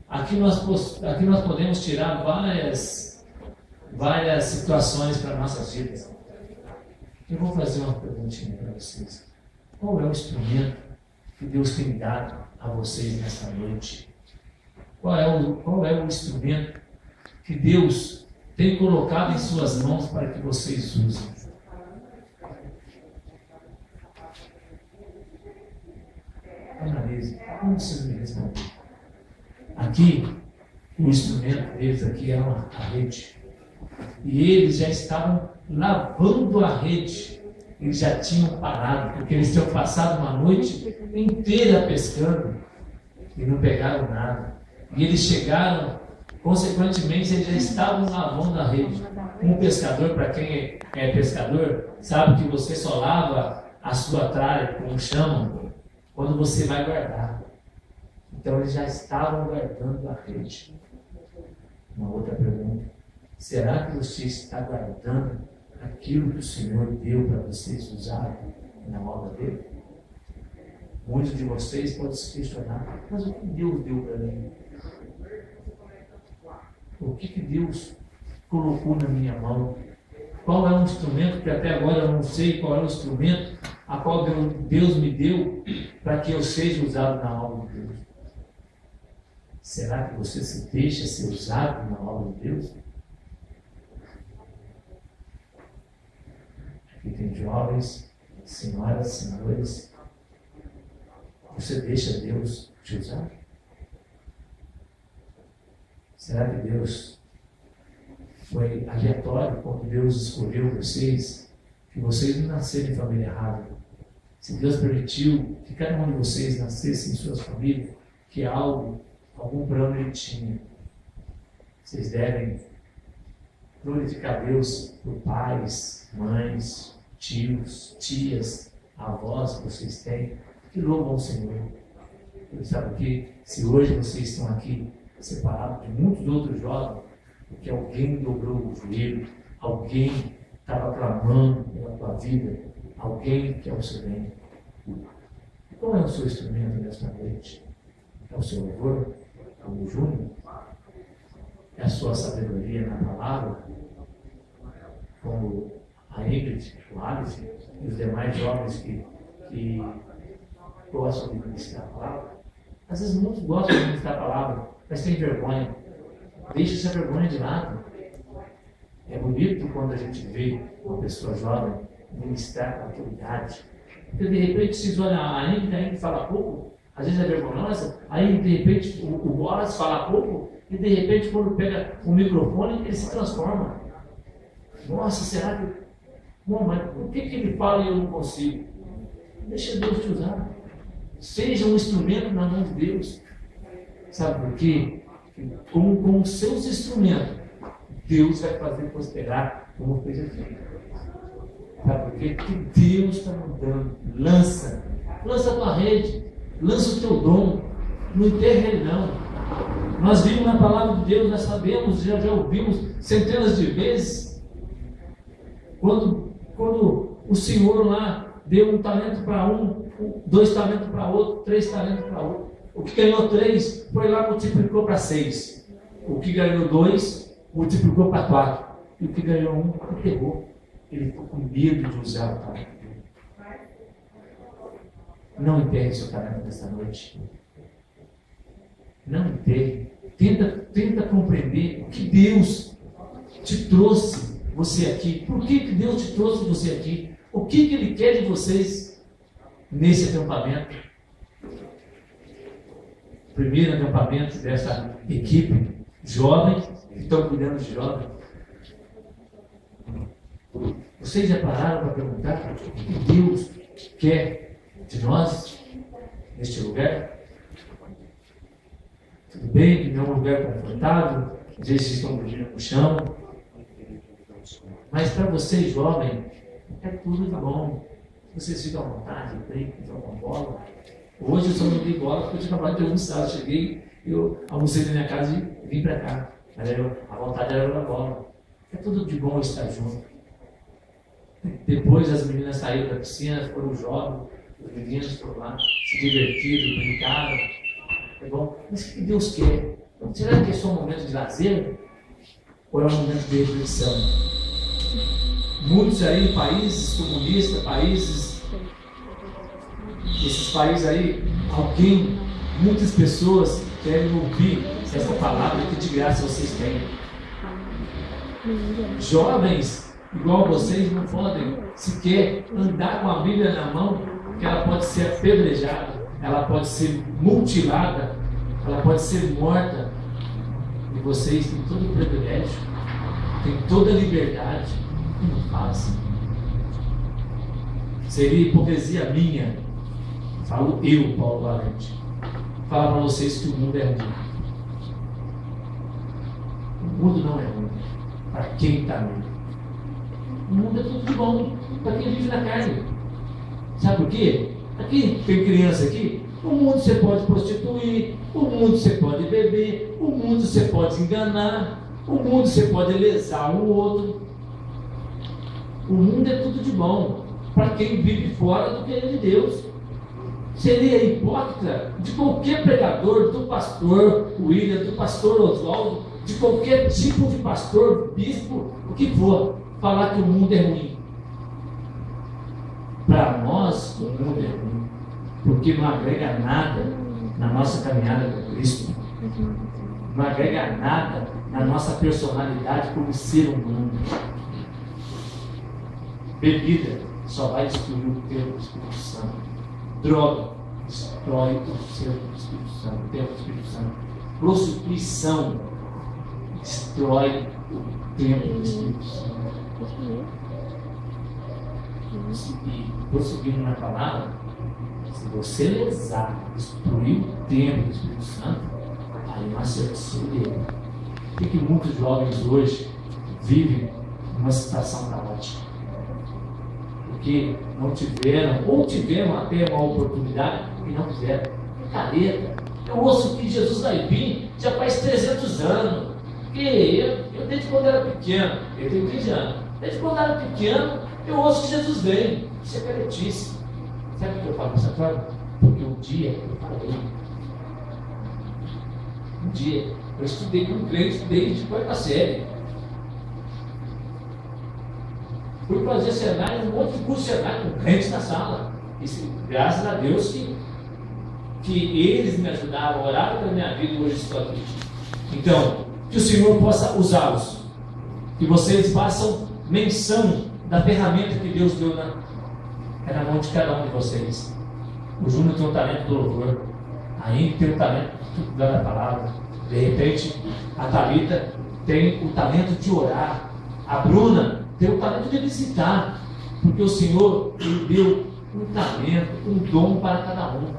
Aqui nós podemos tirar várias situações para nossas vidas. Eu vou fazer uma perguntinha para vocês. Qual é o instrumento que Deus tem dado a vocês nesta noite? Qual é o instrumento que Deus tem colocado em suas mãos para que vocês usem? Analise, como vocês me respondem? Aqui, o instrumento deles aqui é a rede. E eles já estavam lavando a rede. Eles já tinham parado, porque eles tinham passado uma noite inteira pescando e não pegaram nada. E eles chegaram, consequentemente, eles já estavam lavando a rede. Um pescador, para quem é pescador, sabe que você só lava a sua tralha, como chamam, quando você vai guardar. Então eles já estavam guardando a rede. Uma outra pergunta: será que você está guardando aquilo que o Senhor deu para vocês usarem na obra dele? Muitos de vocês podem se questionar: mas o que Deus deu para mim? O que Deus colocou na minha mão? Qual é o instrumento que até agora eu não sei qual é o instrumento a qual Deus me deu para que eu seja usado na obra de Deus? Será que você se deixa ser usado na obra de Deus? Aqui tem jovens, senhoras, senhores. Você deixa Deus te usar? Será que Deus foi aleatório quando Deus escolheu vocês, que vocês não nasceram em família errada? Se Deus permitiu que cada um de vocês nascesse em suas famílias, que algum plano Ele tinha. Vocês devem glorificar Deus por pais, mães, tios, tias, avós que vocês têm, que louvam o Senhor. Porque sabe o que? Se hoje vocês estão aqui separados de muitos outros jovens, porque alguém dobrou o joelho, alguém estava clamando pela tua vida, alguém quer o seu bem. Qual é o seu instrumento nesta noite? É o seu louvor? É o júnior? É a sua sabedoria na palavra? Como a Ingrid, o Alice e os demais jovens que gostam de ministrar a palavra? Às vezes muitos gostam de ministrar a palavra, mas tem vergonha. Deixa essa vergonha de lado. É bonito quando a gente vê uma pessoa jovem ministrar com autoridade. Porque de repente vocês olham a Ingrid fala pouco, às vezes é vergonhosa, aí de repente o Boras fala pouco, e de repente quando pega o microfone ele se transforma. Nossa, será que... Bom, mas por que ele fala e eu não consigo? Deixa Deus te usar. Seja um instrumento na mão de Deus. Sabe por quê? Com os seus instrumentos, Deus vai fazer prosperar como fez aqui. Sabe por quê? Porque Deus está mudando. Lança a tua rede, lança o teu dom, não enterra ele não. Nós vimos na palavra de Deus, nós sabemos, já ouvimos centenas de vezes, quando o Senhor lá deu um talento para um, 2 talentos para outro, 3 talentos para outro. O que ganhou 3 foi lá e multiplicou para 6. O que ganhou 2 multiplicou para 4. E o que ganhou 1 enterrou. Ele ficou com medo de usar o talento dele. Não enterre seu talento nesta noite. Não enterre. Tenta compreender o que Deus te trouxe você aqui. Por que Deus te trouxe você aqui? O que Ele quer de vocês nesse acampamento? Primeiro acampamento dessa equipe jovem, que estão cuidando de jovens. Vocês já pararam para perguntar o que Deus quer de nós neste lugar? Tudo bem que não é um lugar confortável, às vezes vocês estão dormindo no chão, mas para vocês jovens é tudo de bom. Vocês ficam à vontade, brincam, jogam bola. Hoje eu só não dei bola porque eu tinha acabado de almoçar. Eu cheguei, eu almocei na minha casa e vim para cá. Mas a vontade era jogar bola. É tudo de bom estar junto. Depois as meninas saíram da piscina, foram jovens, os meninos foram lá, se divertiram, brincaram. É bom. Mas o que Deus quer? Será que é só um momento de lazer? Ou é um momento de reflexão? Muitos aí, países comunistas, esses países aí, muitas pessoas querem ouvir essa palavra que de graça vocês têm. Jovens, igual vocês, não podem sequer andar com a Bíblia na mão, porque ela pode ser apedrejada, ela pode ser mutilada, ela pode ser morta. E vocês têm todo o privilégio, têm toda a liberdade, e não fazem. Seria hipocrisia minha, falo eu, Paulo Valente, falar para vocês que o mundo é ruim. O mundo não é ruim para quem está nele. O mundo é tudo de bom para quem vive na carne. Sabe por quê? Aqui tem criança aqui. O mundo você pode prostituir, o mundo você pode beber, o mundo você pode enganar, o mundo você pode lesar um outro. O mundo é tudo de bom para quem vive fora do querer de Deus. Seria hipócrita de qualquer pregador, do pastor William, do pastor Oswaldo, de qualquer tipo de pastor, bispo, o que for, falar que o mundo é ruim. Para nós, o mundo é ruim, porque não agrega nada na nossa caminhada com Cristo, não agrega nada na nossa personalidade como ser humano. Bebida só vai destruir o templo do Espírito Santo. Droga destrói o seu Espírito Santo, o templo do Espírito Santo. Prostituição destrói o templo do Espírito Santo. E prosseguindo na palavra, se você lesar, destruir o templo do Espírito Santo, aí não acerta o seu dele. Por que muitos jovens hoje vivem numa situação caótica? Porque não tiveram, ou tiveram até uma oportunidade e não fizeram. Careta, eu ouço que Jesus vai vir já faz 300 anos. Porque eu desde quando era pequeno, eu tenho 15 anos, desde quando era pequeno, eu ouço que Jesus vem. Isso é caretice. Sabe por que eu falo essa forma? Porque um dia eu falei. Um dia eu estudei com crente desde quarta série. Fui fazer cenário, um monte de curso de cenário com crentes na sala. E graças a Deus que eles me ajudaram, oraram pela minha vida e hoje estou aqui. Então, que o Senhor possa usá-los. Que vocês façam menção da ferramenta que Deus deu na mão de cada um de vocês. O Júnior tem um talento do louvor. A Índia tem um talento de estudar a palavra. De repente, a Thalita tem o talento de orar. A Bruna tem o talento de visitar. Porque o Senhor lhe deu um talento, um dom para cada um.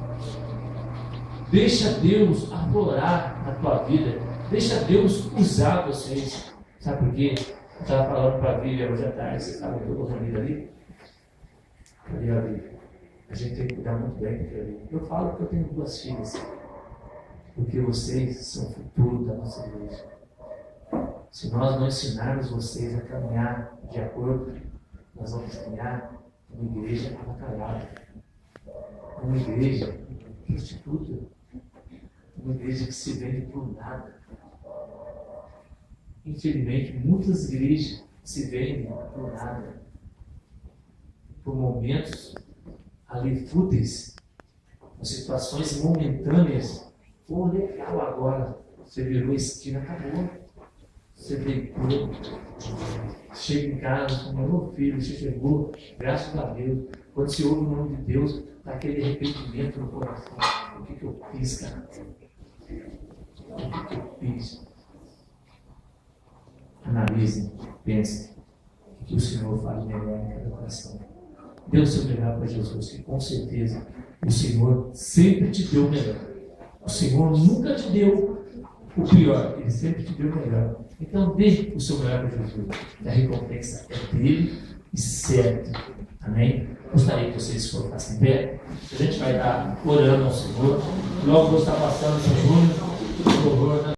Deixa Deus aflorar na tua vida. Deixa Deus usar vocês. Sabe por quê? Eu estava falando para a Bíblia hoje à tarde. Você estava toda reunida ali? Ali, ali. A gente tem que cuidar muito bem dele. Eu falo que eu tenho 2 filhas. Porque vocês são o futuro da nossa igreja. Se nós não ensinarmos vocês a caminhar de acordo, nós vamos caminhar uma igreja avacalhada. Uma igreja prostituta. Uma igreja que se vende por nada. Infelizmente, muitas igrejas se vendem por nada. Por momentos ali fúteis, por situações momentâneas. Pô, legal agora. Você virou esquina, acabou. Você deitou. Chega em casa, meu filho, você chegou, graças a Deus. Quando se ouve o nome de Deus, dá aquele arrependimento no coração. O que eu fiz, cara? O que eu fiz? Analisem, pensem. O que o Senhor faz melhor em cada coração. Dê o seu melhor para Jesus, que com certeza o Senhor sempre te deu o melhor. O Senhor nunca te deu o pior, Ele sempre te deu o melhor. Então dê o seu melhor para Jesus. A recompensa é dele e certa. Amém? Gostaria que vocês se colocassem em pé. A gente vai estar orando ao Senhor. Logo vou estar passando para o Júnior, por favor,